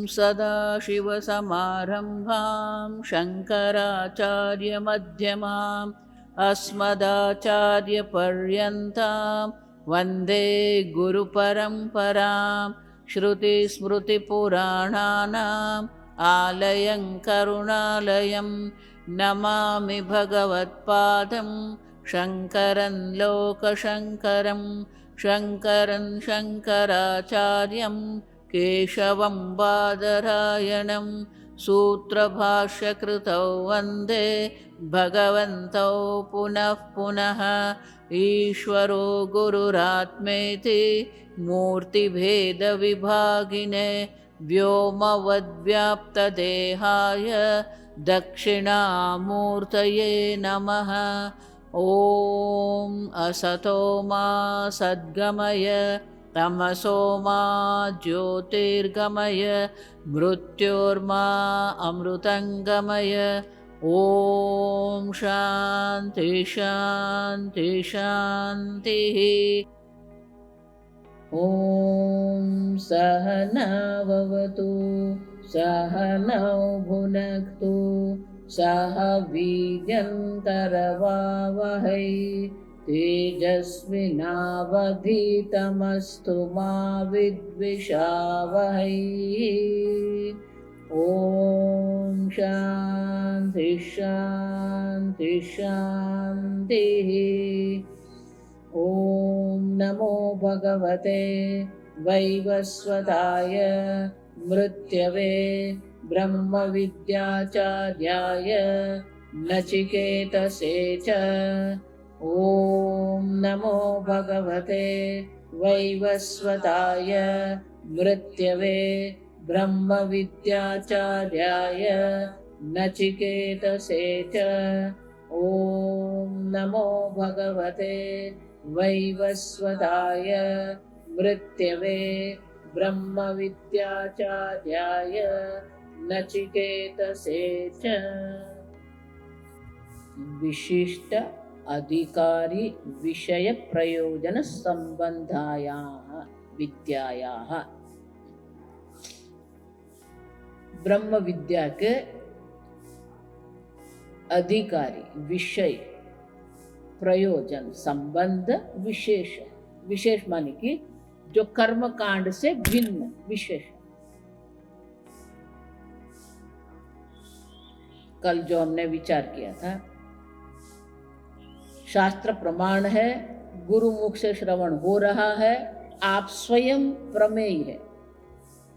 सदाशिवसमारम्भां शङ्कराचार्यमध्यमाम् अस्मदाचार्यपर्यन्तां वन्दे गुरुपरम्परां। श्रुतिस्मृतिपुराणानाम् आलयं करुणालयं नमामि भगवत्पादं शङ्करं लोकशङ्करं। शङ्करं शङ्कराचार्यं केशवं बादरायणं सूत्रभाष्यकृतौ वन्दे भगवन्तौ पुनः पुनः। ईश्वरो गुरुरात्मेति मूर्तिभेदविभागिने व्योमवद्व्याप्तदेहाय दक्षिणामूर्तये नमः। ॐ असतो मा सद्गमय तमसो मा ज्योतिर्गमय मृत्योर्मा अमृतङ्गमय। ॐ शान्ति शान्ति शान्तिः। ॐ सहनाववतु सहनौ भुनक्तु सह वीर्यं करवावहै तेजस्विनावधीतमस्तु मा विद्विषावहै। ॐ शान्ति शान्ति शान्तिः। ॐ नमो भगवते वैवस्वताय मृत्यवे ब्रह्मविद्याचार्याय नचिकेतसे च। ॐ नमो भगवते वैवस्वताय मृत्यवे ब्रह्मविद्याचार्याय नचिकेतसे च। ॐ नमो भगवते वैवस्वताय मृत्यवे ब्रह्मविद्याचार्याय नचिकेतसे च। विशिष्ट अधिकारी विषय प्रयोजन संबंधायाः विद्यायाः। ब्रह्म विद्या के अधिकारी विषय प्रयोजन संबंध विशेष। विशेष माने कि जो कर्म कांड से भिन्न विशेष। कल जो हमने विचार किया था, शास्त्र प्रमाण है, गुरु मुख से श्रवण हो रहा है, आप स्वयं प्रमेय है,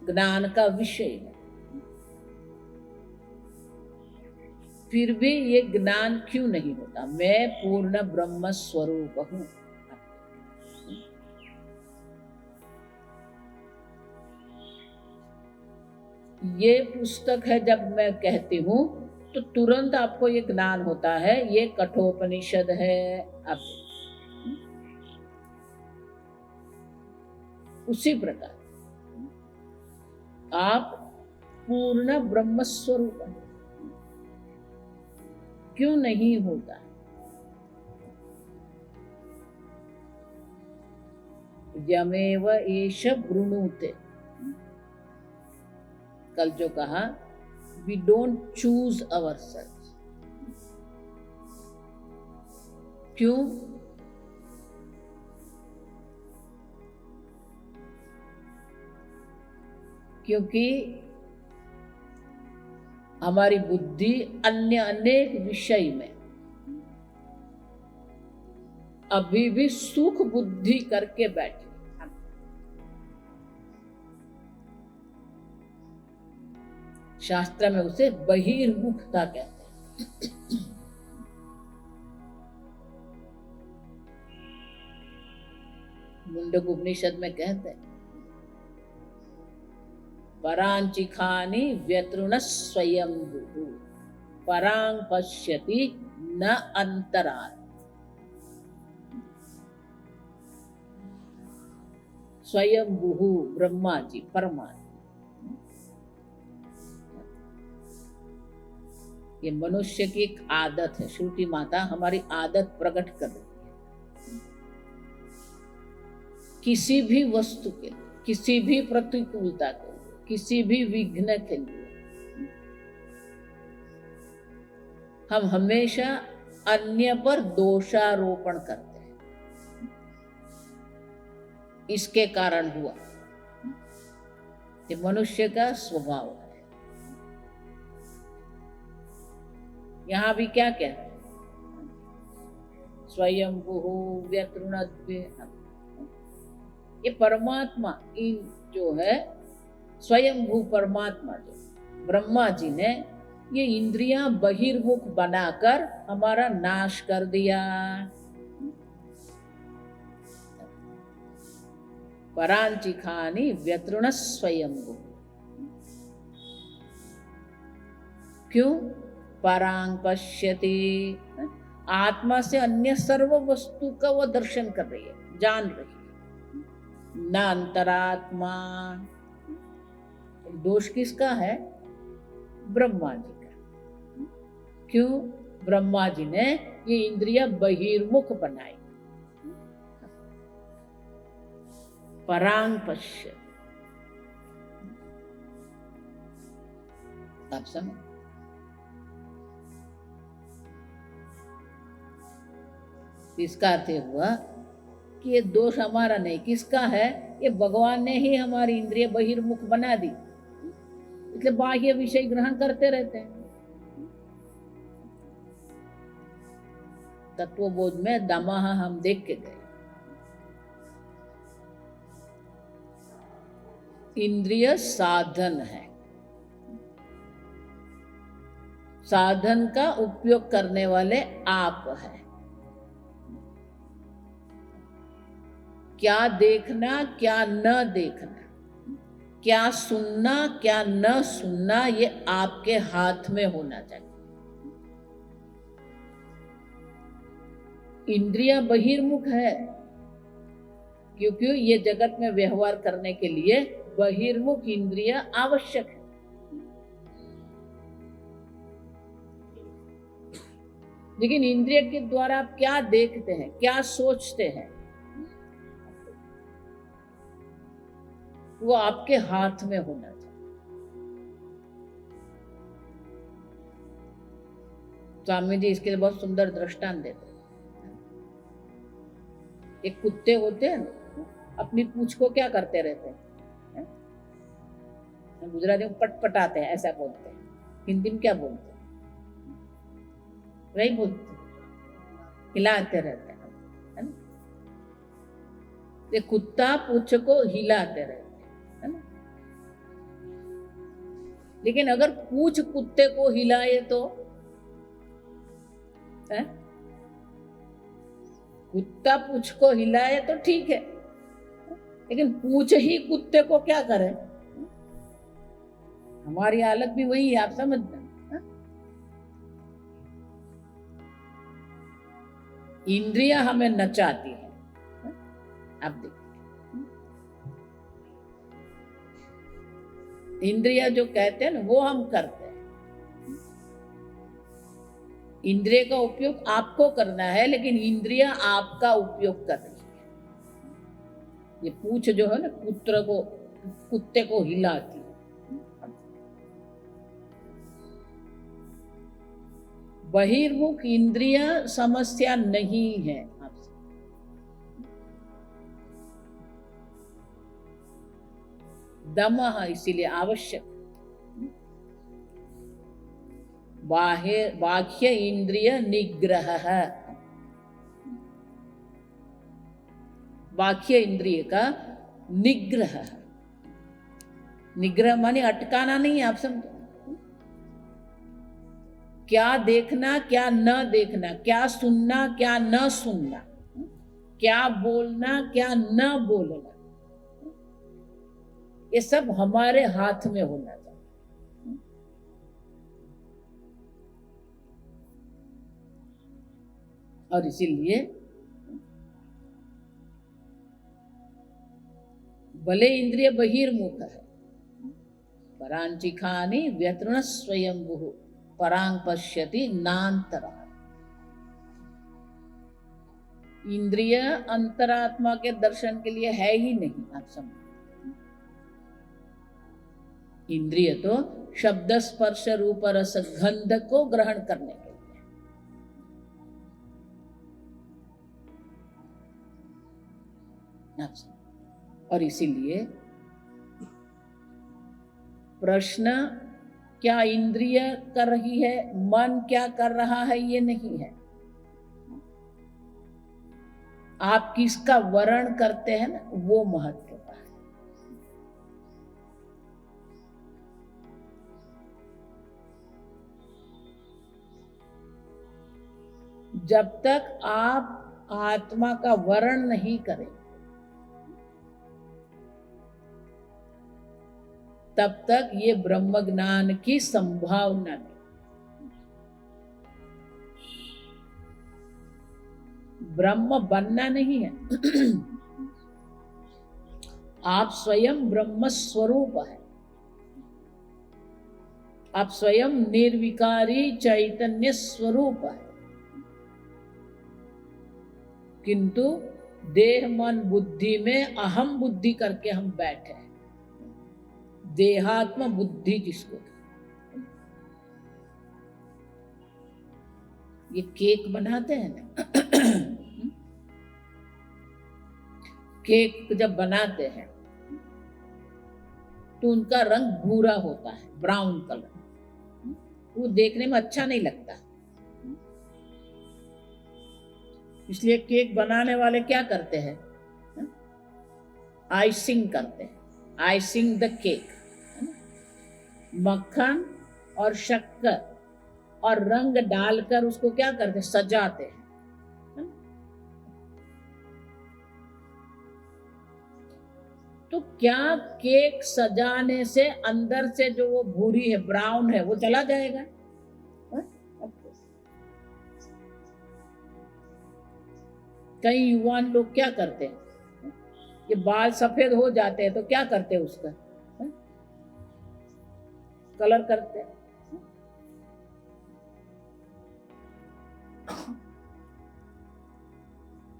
ज्ञान का विषय है, फिर भी ये ज्ञान क्यों नहीं होता? मैं पूर्ण ब्रह्म स्वरूप हूं। ये पुस्तक है, जब मैं कहती हूँ तो तुरंत आपको ये ज्ञान होता है, ये कठोपनिषद है। आप उसी प्रकार आप पूर्ण ब्रह्म स्वरूप हैं, क्यों नहीं होता? यमेव एष ब्रुणुते। कल जो कहा, वी डोंट चूज अवरसेल्व्स। क्यों? क्योंकि हमारी बुद्धि अन्य अनेक विषय में अभी भी सुख बुद्धि करके बैठी। शास्त्र में उसे बहिर्मुखता कहते हैं। मुंडक उपनिषद में कहते हैं, परांचिखानि व्यतृण स्वयंभुः परां पश्यति न अंतरात्। स्वयंभुः ब्रह्मा जी परमात्मा। ये मनुष्य की एक आदत है। श्रुति माता हमारी आदत प्रकट कर रही है। किसी भी वस्तु के, किसी भी प्रतिकूलता के, किसी भी विघ्न के लिए हम हमेशा अन्य पर दोषारोपण करते हैं। इसके कारण हुआ, ये मनुष्य का स्वभाव है। यहां भी क्या कहते हैं, स्वयंभुः व्यतृणद्वे। ये परमात्मा इन जो है स्वयंभू परमात्मा जो ब्रह्मा जी ने ये इंद्रियां बहिर्मुख बनाकर हमारा नाश कर दिया। परांचिखानि व्यतृण स्वयंभू। क्यों? परांग पश्यति, आत्मा से अन्य सर्व वस्तु का वो दर्शन कर रही है, जान रही है। न अंतरात्मा। दोष किसका है? ब्रह्मा जी का। क्यों? ब्रह्मा जी ने ये इंद्रिया बहिर्मुख बनाई। परांग पश्य, आप समझ। इसका अर्थ हुआ कि ये दोष हमारा नहीं, किसका है? ये भगवान ने ही हमारी इंद्रिय बहिर्मुख बना दी, इसलिए बाह्य विषय ग्रहण करते रहते हैं। तत्वबोध में दमः हम देख के गए, इंद्रिय साधन है, साधन का उपयोग करने वाले आप हैं। क्या देखना क्या न देखना, क्या सुनना क्या न सुनना, ये आपके हाथ में होना चाहिए। इंद्रियां बहिर्मुख है क्योंकि ये जगत में व्यवहार करने के लिए बहिर्मुख इंद्रियां आवश्यक है। लेकिन इंद्रिय के द्वारा आप क्या देखते हैं, क्या सोचते हैं, वो आपके हाथ में होना चाहिए। स्वामी जी इसके लिए बहुत सुंदर दृष्टांत देते हैं। एक कुत्ते होते हैं ना, अपनी पूंछ को क्या करते रहते हैं? गुजराती में पटपटाते हैं, ऐसा बोलते हैं। हिंदी में क्या बोलते हैं? वही बोलते हैं, हिलाते रहते हैं, है ना? ये कुत्ता पूंछ को हिलाते रहते है ना। लेकिन अगर पूंछ कुत्ते को हिलाए तो है? कुत्ता पूंछ को हिलाए तो ठीक है, लेकिन पूंछ ही कुत्ते को क्या करे? हमारी हालत भी वही है, आप समझना। इंद्रियां हमें नचाती है। आप देखिए, इंद्रिया जो कहते हैं ना, वो हम करते हैं। इंद्रिय का उपयोग आपको करना है, लेकिन इंद्रिया आपका उपयोग कर रही है। ये पूंछ जो है ना, कुत्ते को हिलाती है। बहिर्मुख इंद्रिया समस्या नहीं है आपसे। दमः इसीलिए आवश्यक। बाह्य इंद्रिय निग्रह, बाह्य इंद्रिय का निग्रह। निग्रह माने अटकाना नहीं, आप समझो। क्या देखना क्या न देखना, क्या सुनना क्या न सुनना, क्या बोलना क्या न बोलना, ये सब हमारे हाथ में होना चाहिए। और इसीलिए भले इंद्रिय बहिर्मुख है, परांचिखानि व्यतृण स्वयंभुः परांग पश्यति नान्तरा। इंद्रिय अंतरात्मा के दर्शन के लिए है ही नहीं, आप समझ। इंद्रिय तो शब्द स्पर्श रूप रस गंध को ग्रहण करने के लिए। और इसीलिए प्रश्न क्या इंद्रिय कर रही है, मन क्या कर रहा है, ये नहीं है। आप किसका वर्ण करते हैं ना, वो महत्व का है। जब तक आप आत्मा का वर्ण नहीं करें तब तक ये ब्रह्म ज्ञान की संभावना नहीं। ब्रह्म बनना नहीं है आप स्वयं ब्रह्म स्वरूप है। आप स्वयं निर्विकारी चैतन्य स्वरूप है, किंतु देह मन बुद्धि में अहम बुद्धि करके हम बैठे हैं। देहात्म बुद्धि जिसको, ये केक बनाते हैं ना केक जब बनाते हैं तो उनका रंग भूरा होता है, ब्राउन कलर। वो देखने में अच्छा नहीं लगता, इसलिए केक बनाने वाले क्या करते हैं, आइसिंग करते हैं, आइसिंग द केक। मक्खन और शक्कर और रंग डालकर उसको क्या करते हैं, सजाते हैं। तो क्या केक सजाने से अंदर से जो वो भूरी है, ब्राउन है, वो चला जाएगा? कई युवान लोग क्या करते हैं, ये बाल सफेद हो जाते हैं तो क्या करते हैं, उसका कलर करते हैं।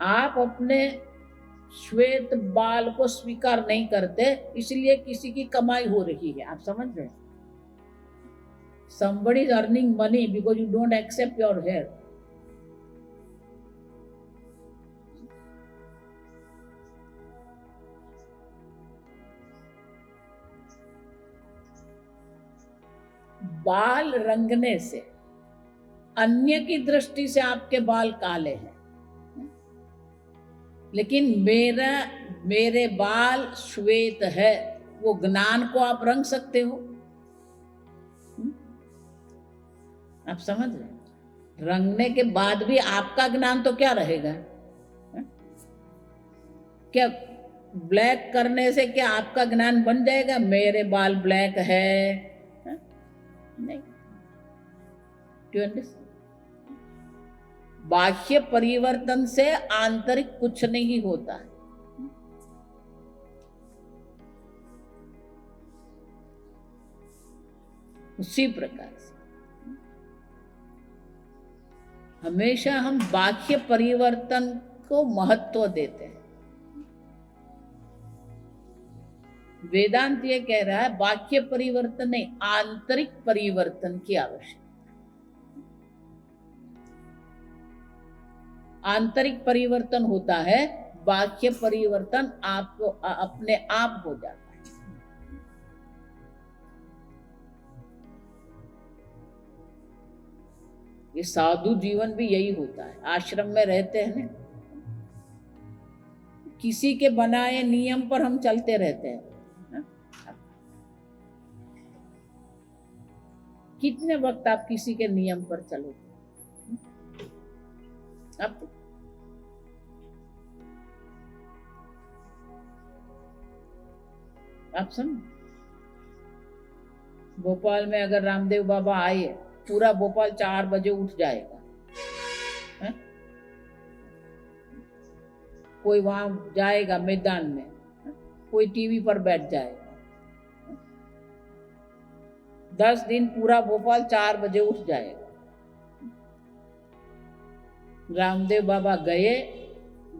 आप अपने श्वेत बाल को स्वीकार नहीं करते, इसलिए किसी की कमाई हो रही है। आप समझ रहे हैं? Somebody is earning money because you don't accept your hair. बाल रंगने से अन्य की दृष्टि से आपके बाल काले हैं, लेकिन मेरे बाल श्वेत है, वो ज्ञान को आप रंग सकते हो। आप समझ रहे हैं? रंगने के बाद भी आपका ज्ञान तो क्या रहेगा? क्या ब्लैक करने से क्या आपका ज्ञान बन जाएगा, मेरे बाल ब्लैक है? नहीं। Do you understand? बाह्य परिवर्तन से आंतरिक कुछ नहीं होता है। उसी प्रकार से हमेशा हम बाह्य परिवर्तन को महत्व देते हैं। वेदांत ये कह रहा है बाह्य परिवर्तन नहीं, आंतरिक परिवर्तन की आवश्यकता। आंतरिक परिवर्तन होता है, बाह्य परिवर्तन आपको अपने आप हो जाता है। ये साधु जीवन भी यही होता है। आश्रम में रहते हैं ना, किसी के बनाए नियम पर हम चलते रहते हैं। कितने वक्त आप किसी के नियम पर चलोगे? आप समझ, भोपाल में अगर रामदेव बाबा आए, पूरा भोपाल 4 बजे उठ जाएगा। है? कोई वहां जाएगा मैदान में, कोई टीवी पर बैठ जाएगा। 10 दिन पूरा भोपाल 4 बजे उठ जाएगा। रामदेव बाबा गए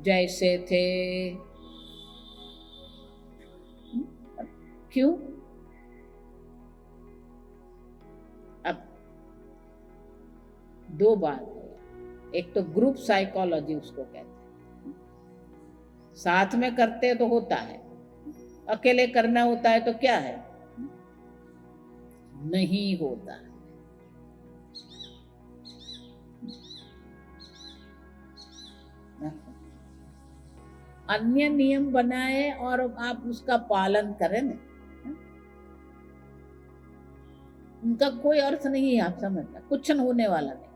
जैसे थे। क्यों? दो बात है, एक तो ग्रुप साइकोलॉजी उसको कहते हैं, साथ में करते तो होता है, अकेले करना होता है तो क्या है, नहीं होता है। अन्य नियम बनाए और आप उसका पालन करें ना, उनका कोई अर्थ नहीं है, आप समझना, कुछ होने वाला नहीं।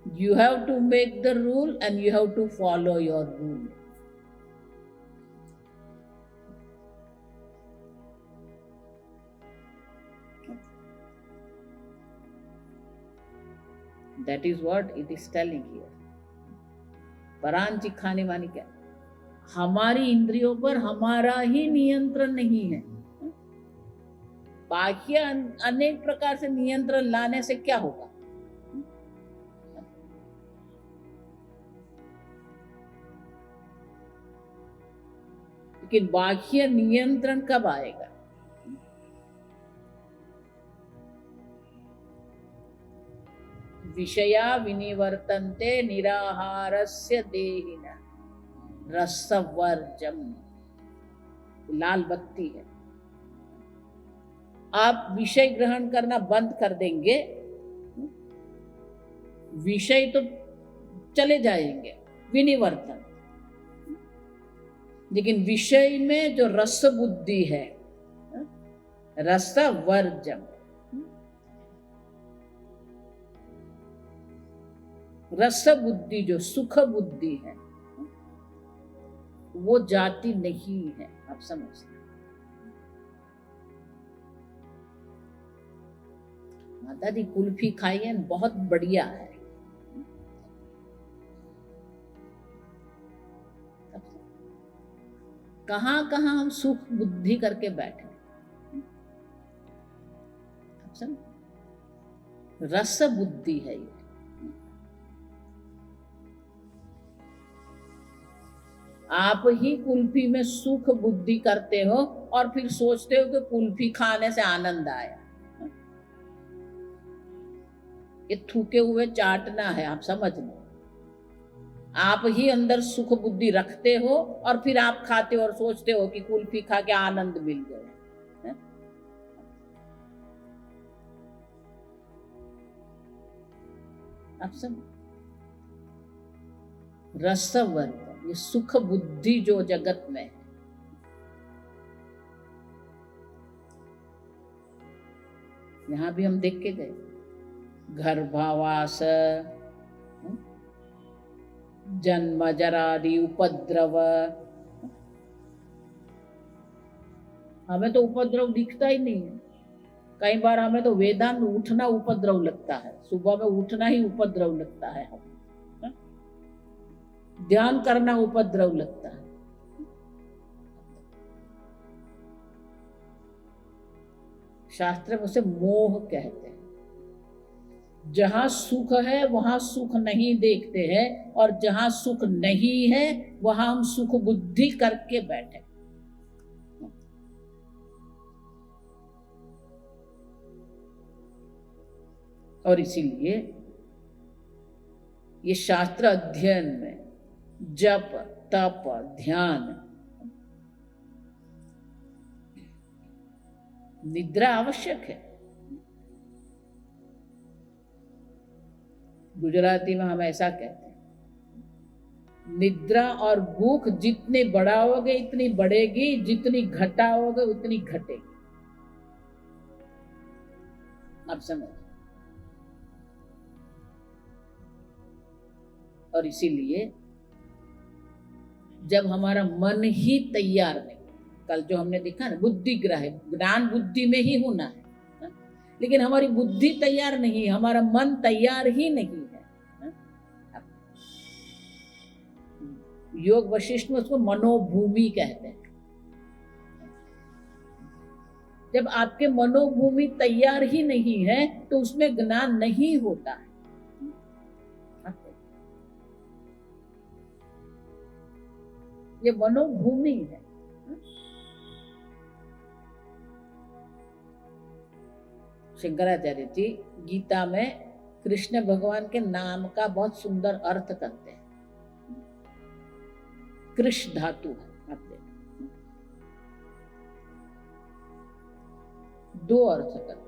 You have to make the rule and you have to follow your rule. That is what it is telling here. परांची खाने वानी क्या, हमारी इंद्रियों पर हमारा ही नियंत्रण नहीं है। बाह्य अनेक प्रकार से नियंत्रण लाने से क्या होगा, लेकिन बाह्य नियंत्रण कब आएगा, विषया विनिवर्तन्ते निराहारस्य देहिनः रसवर्जम, लाल बत्ती है। आप विषय ग्रहण करना बंद कर देंगे, विषय तो चले जाएंगे, विनिवर्तन, लेकिन विषय में जो रस बुद्धि है, रसवर्जम, रस बुद्धि जो सुख बुद्धि है वो जाति नहीं है, आप समझते। माता जी कुल्फी खाइए, बहुत बढ़िया है, कहां कहां हम सुख बुद्धि करके बैठे, रस बुद्धि है ये। आप ही कुल्फी में सुख बुद्धि करते हो और फिर सोचते हो कि कुल्फी खाने से आनंद आया, ये थूके हुए चाटना है, आप समझ लो। आप ही अंदर सुख बुद्धि रखते हो और फिर आप खाते हो और सोचते हो कि कुल्फी खा के आनंद मिल गया। आप सब रसवर्धन, ये सुख बुद्धि जो जगत में है, यहां भी हम देख के गए, गर्भावास, जन्म जरादि उपद्रव, हमें तो उपद्रव दिखता ही नहीं है। कई बार हमें तो वेदांत उठना उपद्रव लगता है, सुबह में उठना ही उपद्रव लगता है, ध्यान करना उपद्रव लगता है। शास्त्र में उसे मोह कहते हैं। जहां सुख है वहां सुख नहीं देखते हैं, और जहां सुख नहीं है वहां हम सुख बुद्धि करके बैठे। और इसीलिए ये शास्त्र अध्ययन में जप तप ध्यान, निद्रा आवश्यक है। गुजराती में हम ऐसा कहते हैं, निद्रा और भूख जितने बढ़ाओगे इतनी बढ़ेगी, जितनी घटाओगे उतनी घटेगी। आप समझ। और इसीलिए जब हमारा मन ही तैयार नहीं, कल जो हमने देखा ना, बुद्धि ग्रह, ज्ञान बुद्धि में ही होना है, लेकिन हमारी बुद्धि तैयार नहीं, हमारा मन तैयार ही नहीं है। योग वशिष्ठ में उसको मनोभूमि कहते हैं। जब आपके मनोभूमि तैयार ही नहीं है तो उसमें ज्ञान नहीं होता है। ये मनोभूमि है। शंकराचार्य जी गीता में कृष्ण भगवान के नाम का बहुत सुंदर अर्थ करते हैं। कृष धातु है, आप देखो, दो अर्थ करते हैं।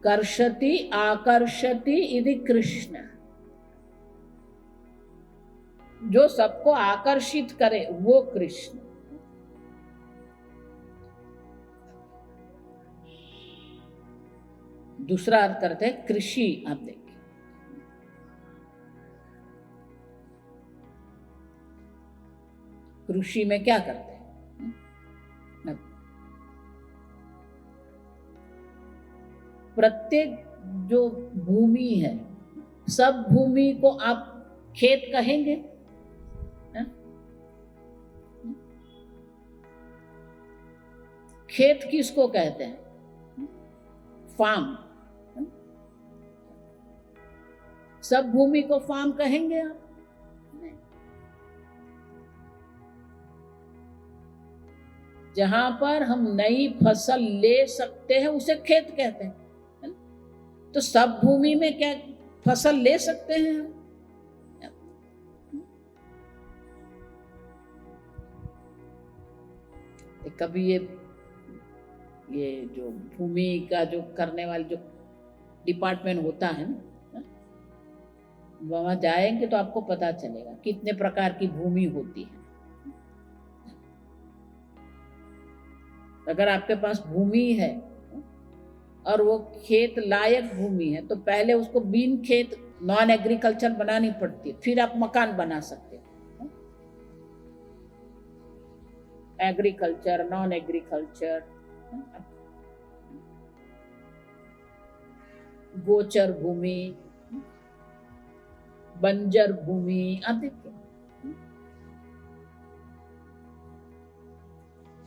कर्षति आकर्षति इति कृष्ण, जो सबको आकर्षित करे वो कृष्ण। दूसरा अर्थ करते हैं कृषि। आप देखिए, कृषि में क्या करते हैं? प्रत्येक जो भूमि है, सब भूमि को आप खेत कहेंगे? खेत किसको कहते हैं? फार्म। सब भूमि को फार्म कहेंगे आप? नहीं। जहां पर हम नई फसल ले सकते हैं उसे खेत कहते हैं, है ना? तो सब भूमि में क्या फसल ले सकते हैं हम? कभी ये जो भूमि का जो करने वाले जो डिपार्टमेंट होता है ना, वहां जाएंगे तो आपको पता चलेगा कितने प्रकार की भूमि होती है। अगर आपके पास भूमि है और वो खेत लायक भूमि है तो पहले उसको बिन खेत नॉन एग्रीकल्चर बनानी पड़ती है, फिर आप मकान बना सकते हो। एग्रीकल्चर, नॉन एग्रीकल्चर, गोचर भूमि, बंजर भूमि, आप देखिए।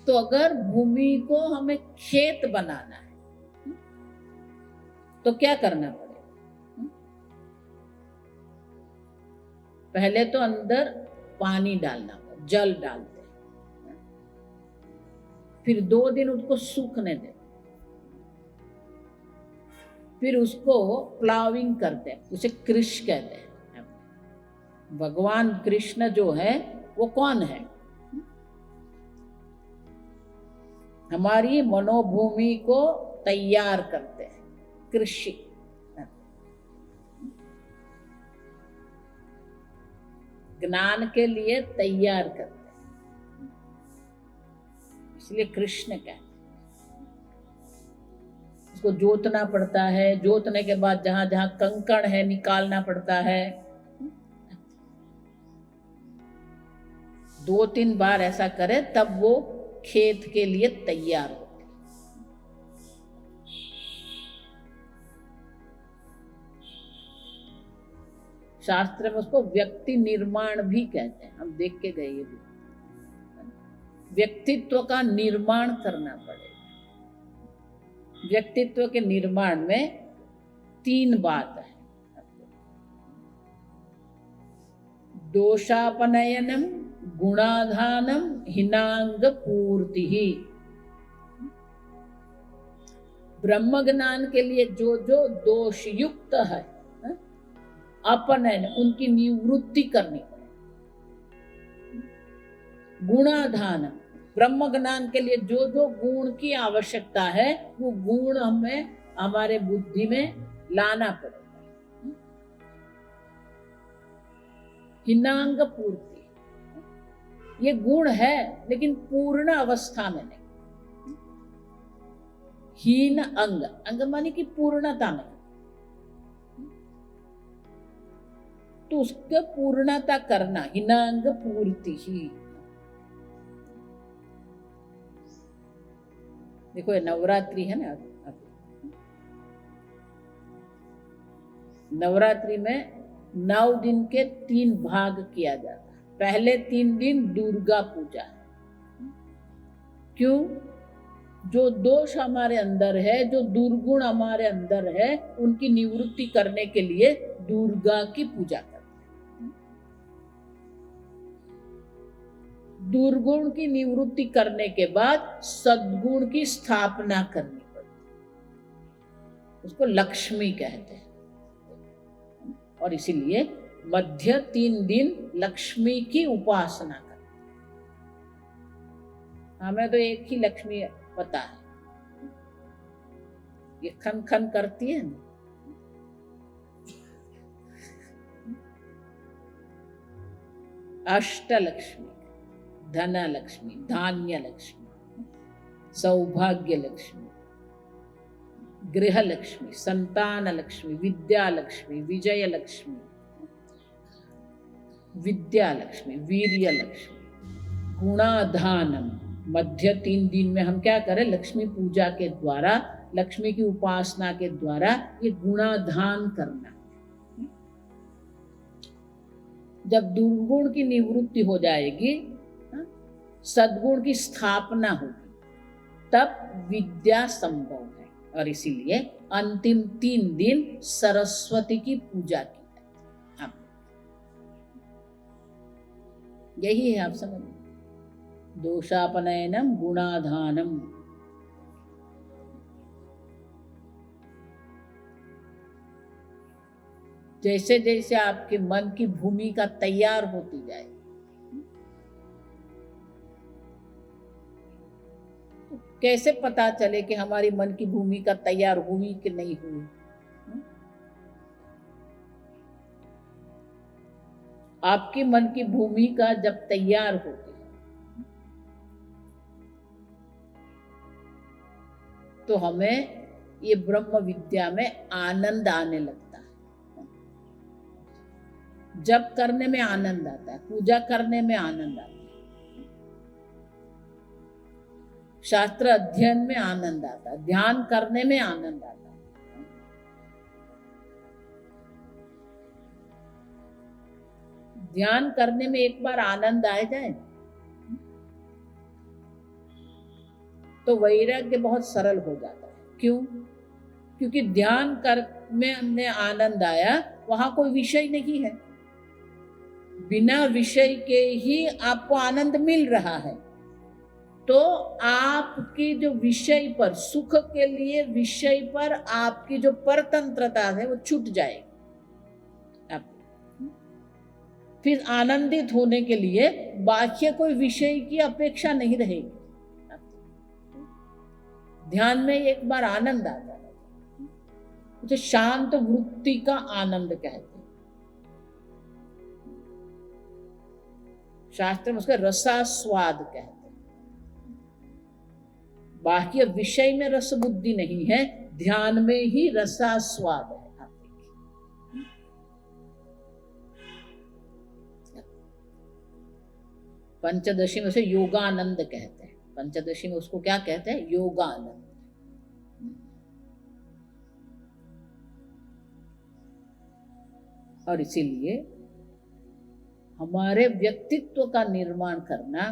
तो अगर भूमि को हमें खेत बनाना है तो क्या करना पड़ेगा? पहले तो अंदर पानी डालना होगा, जल डालते हैं, फिर 2 दिन उसको सूखने देते, फिर उसको प्लाविंग करते हैं, उसे कृष कहते हैं। भगवान कृष्ण जो है वो कौन है? हमारी मनोभूमि को तैयार करते हैं, कृषि। ज्ञान के लिए तैयार करते हैं, इसलिए कृष्ण कहते हैं। उसको जोतना पड़ता है, जोतने के बाद जहां जहां कंकड़ है निकालना पड़ता है। 2-3 बार ऐसा करे तब वो खेत के लिए तैयार होते। शास्त्र में उसको व्यक्ति निर्माण भी कहते हैं, हम देख के गए। ये भी व्यक्तित्व का निर्माण करना पड़ेगा। व्यक्तित्व के निर्माण में 3 बात है। दोषापनयनम, गुणाधानम, हिनांग पूर्ति। ब्रह्म ज्ञान के लिए जो जो दोष युक्त है, अपनयन, उनकी निवृत्ति करनी पड़ेगी। गुणाधान, ब्रह्म ज्ञान के लिए जो जो गुण की आवश्यकता है वो गुण हमें हमारे बुद्धि में लाना पड़ेगा। हिनांग पूर्ति, ये गुण है लेकिन पूर्ण अवस्था में नहीं। हीन अंग, अंग माने की पूर्णता में, तो उसका पूर्णता करना, हिनांग पूर्ति ही। देखो ये नवरात्रि है ना, नवरात्रि में 9 दिन के 3 भाग किया जाता है। पहले 3 दिन दुर्गा पूजा है। क्यों? जो दोष हमारे अंदर है, जो दुर्गुण हमारे अंदर है, उनकी निवृत्ति करने के लिए दुर्गा की पूजा करते हैं। दुर्गुण की निवृत्ति करने के बाद सद्गुण की स्थापना करनी पड़ती। उसको लक्ष्मी कहते हैं। और इसीलिए मध्य 3 दिन लक्ष्मी की उपासना करते। हमें तो एक ही लक्ष्मी पता है, ये खन खन करती है ना, अष्टलक्ष्मी, धन लक्ष्मी, धान्य लक्ष्मी, सौभाग्य लक्ष्मी, गृह लक्ष्मी, संतान लक्ष्मी, विद्या लक्ष्मी, विजय लक्ष्मी, विद्या लक्ष्मी, वीर्य लक्ष्मी, गुणाधानम। मध्य 3 दिन में हम क्या करें? लक्ष्मी पूजा के द्वारा, लक्ष्मी की उपासना के द्वारा ये गुणाधान करना। जब दुर्गुण की निवृत्ति हो जाएगी, सद्गुण की स्थापना होगी, तब विद्या संभव है। और इसीलिए अंतिम 3 दिन सरस्वती की पूजा की है। यही है, आप समझ, दोषापनयनम गुणाधानम। जैसे जैसे आपके मन की भूमिका तैयार होती जाए, तो कैसे पता चले कि हमारी मन की भूमिका तैयार हुई कि नहीं हुई? आपकी मन की भूमिका जब तैयार होती है, तो हमें ये ब्रह्म विद्या में आनंद आने लगता है। जब करने में आनंद आता है, पूजा करने में आनंद आता है, शास्त्र अध्ययन में आनंद आता है, ध्यान करने में आनंद आता है। ध्यान करने में एक बार आनंद आ जाए तो वैराग्य बहुत सरल हो जाता है। क्यों? क्योंकि ध्यान में आनंद आया, वहां कोई विषय नहीं है, बिना विषय के ही आपको आनंद मिल रहा है। तो आपकी जो विषय पर, सुख के लिए विषय पर आपकी जो परतंत्रता है वो छूट जाएगी। फिर आनंदित होने के लिए बाह्य कोई विषय की अपेक्षा नहीं रहेगी। ध्यान में एक बार आनंद आ जाए, उसे शांत वृत्ति का आनंद कहते हैं। शास्त्र में उसका रसास्वाद कहते हैं। बाह्य विषय में रस बुद्धि नहीं है, ध्यान में ही रसास्वाद है। पंचदशी में उसे योगानंद कहते हैं। पंचदशी में उसको क्या कहते हैं? योगानंद। और इसीलिए हमारे व्यक्तित्व का निर्माण करना,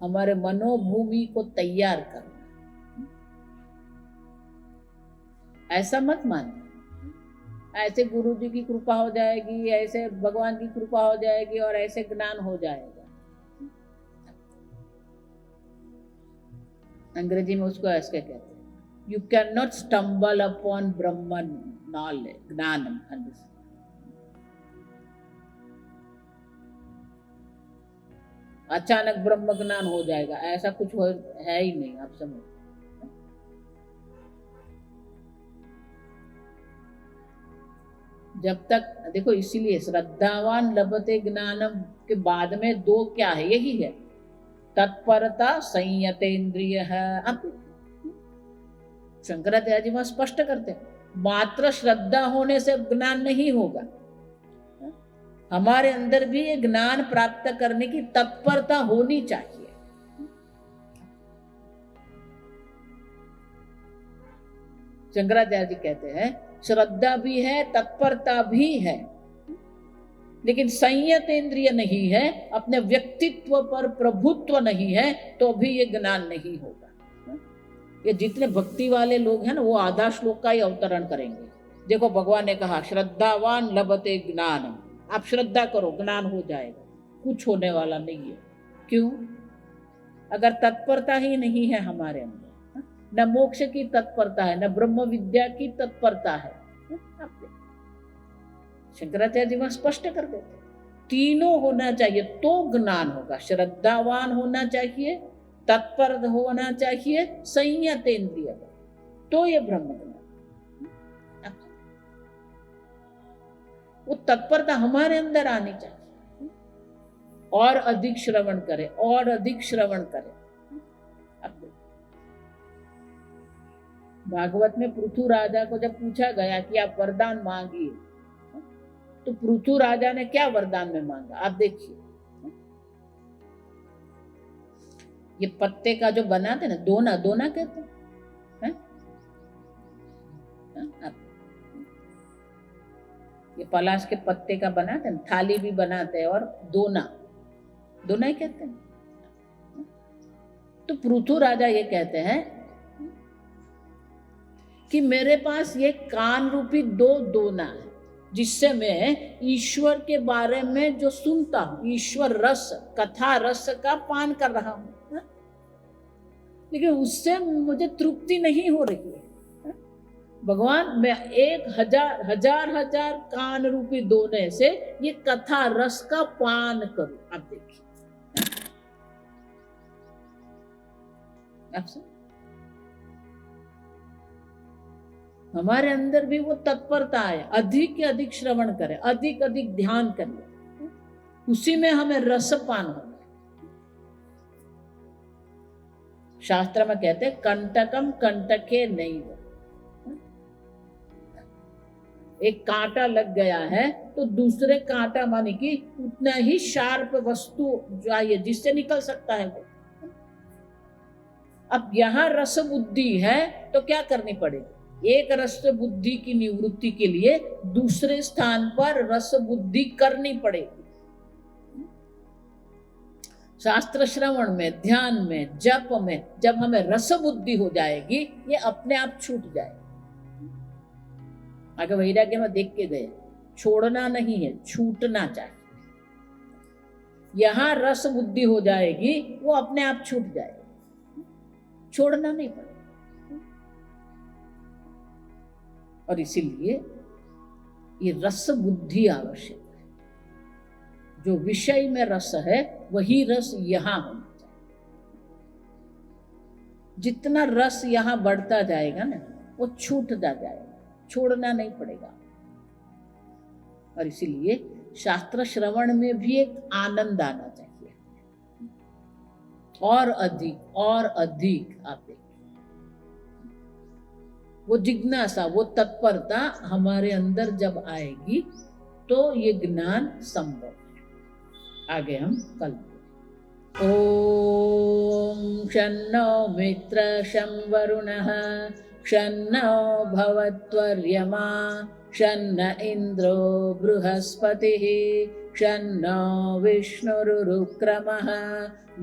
हमारे मनोभूमि को तैयार करना, ऐसा मत मानना ऐसे गुरु जी की कृपा हो जाएगी, ऐसे भगवान की कृपा हो जाएगी और ऐसे ज्ञान हो जाएगा। अंग्रेजी में उसको ऐसे कहते हैं, you can not stumble upon Brahman knowledge, ज्ञानम। अचानक ब्रह्म ज्ञान हो जाएगा, ऐसा कुछ है ही नहीं। आप समझ, जब तक देखो, इसीलिए श्रद्धावान लभते ज्ञानम के बाद में 2 क्या है? यही है, तत्परता, संयतेन्द्रिय है। अब शंकराचार्य जी वहां स्पष्ट करते हैं, मात्र श्रद्धा होने से ज्ञान नहीं होगा, हमारे अंदर भी ये ज्ञान प्राप्त करने की तत्परता होनी चाहिए। शंकराचार्य जी कहते हैं, श्रद्धा भी है, तत्परता भी है, लेकिन संयत इंद्रिय नहीं है, अपने व्यक्तित्व पर प्रभुत्व नहीं है, तो भी ये ज्ञान नहीं होगा। ये जितने भक्ति वाले लोग हैं ना, वो आधा श्लोक का ही अवतरण करेंगे। देखो, भगवान ने कहा श्रद्धावान लभते ज्ञानम। आप श्रद्धा करो, ज्ञान हो जाएगा, कुछ होने वाला नहीं है। क्यों? अगर तत्परता ही नहीं है हमारे अंदर, न मोक्ष की तत्परता है, न ब्रह्म विद्या की तत्परता है। शंकराचार्य जी वहां स्पष्ट कर देते, तीनों होना चाहिए तो ज्ञान होगा। श्रद्धावान होना चाहिए, तत्पर होना चाहिए, संयत इंद्रिय, तो ये ब्रह्म ज्ञान। वो तत्परता हमारे अंदर आनी चाहिए, और अधिक श्रवण करें, और अधिक श्रवण करें। भागवत में पृथु राजा को जब पूछा गया कि आप वरदान मांगिए, तो पृथु राजा ने क्या वरदान में मांगा, आप देखिए। ये पत्ते का जो बनाते ना, दोना, दोना कहते हैं, ये पलाश के पत्ते का बनाते हैं, थाली भी बनाते हैं, और दोना, दोना ही कहते हैं। तो पृथु राजा ये कहते हैं कि मेरे पास ये कान रूपी दो दोना है, जिससे मैं ईश्वर के बारे में जो सुनता हूं, ईश्वर रस, कथा रस का पान कर रहा हूं, लेकिन उससे मुझे तृप्ति नहीं हो रही है। भगवान, मैं 1000 हजार कान रूपी दोने से ये कथा रस का पान करूं। आप देखिए, आपसे हमारे अंदर भी वो तत्परता है, अधिक से अधिक श्रवण करें, अधिक अधिक ध्यान करें, उसी में हमें रसपान होना। शास्त्र में कहते हैं कंटकम कंटके नहीं। एक कांटा लग गया है तो दूसरे कांटा माने कि उतना ही शार्प वस्तु चाहिए जिससे निकल सकता है वो। अब यहां रस बुद्धि है तो क्या करनी पड़ेगी, एक रस बुद्धि की निवृत्ति के लिए दूसरे स्थान पर रस बुद्धि करनी पड़ेगी। शास्त्र श्रवण में, ध्यान में, जप में जब हमें रस बुद्धि हो जाएगी, ये अपने आप छूट जाएगी। आगे वैराग्य में देख के गए, छोड़ना नहीं है, छूटना चाहिए। यहां रस बुद्धि हो जाएगी, वो अपने आप छूट जाएगी, छोड़ना नहीं पड़ेगा। और इसीलिए ये रस बुद्धि आवश्यक है। जो विषय में रस है वही रस यहां होना चाहिए। जितना रस यहां बढ़ता जाएगा ना, वो छूटता जाएगा, छोड़ना नहीं पड़ेगा। और इसीलिए शास्त्र श्रवण में भी एक आनंद आना चाहिए, और अधिक आप देखिए, वो जिज्ञासा, वो तत्परता हमारे अंदर जब आएगी तो ये ज्ञान संभव है। आगे हम कल ओम शन्नो मित्र शं वरुणः शन्नो भवत्वर्यमा शन्न इन्द्रो बृहस्पतिः शन्नो विष्णुरुक्रमः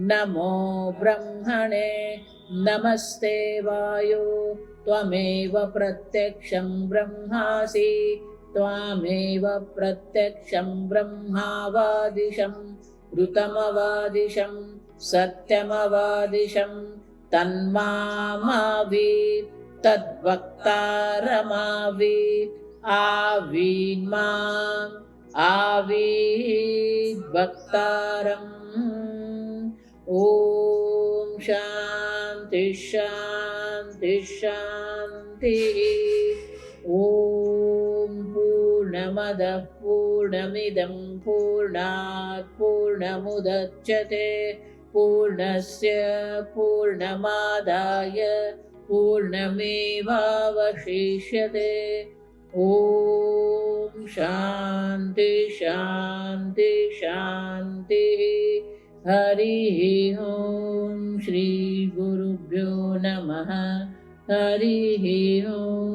नमो ब्रह्मणे नमस्ते वायो त्वमेव प्रत्यक्षं ब्रह्मासि त्वामेव प्रत्यक्षं ब्रह्मावादिशं ऋतमवादिशं सत्यमवादिशं तन्मामावीत् तद्वक्तारमावीत् आवीन्माम् आवीत् वक्तारम्। ओम शांति शांति शांति। ओम पूर्णमदः पूर्णमिदं पूर्णात् पूर्णमुदच्यते पूर्णस्य पूर्णमादाय पूर्णमेवावशिष्यते। ओम शांति शांति शांति। हरि ओम श्री गुरुभ्यो नमः। हरि ओम।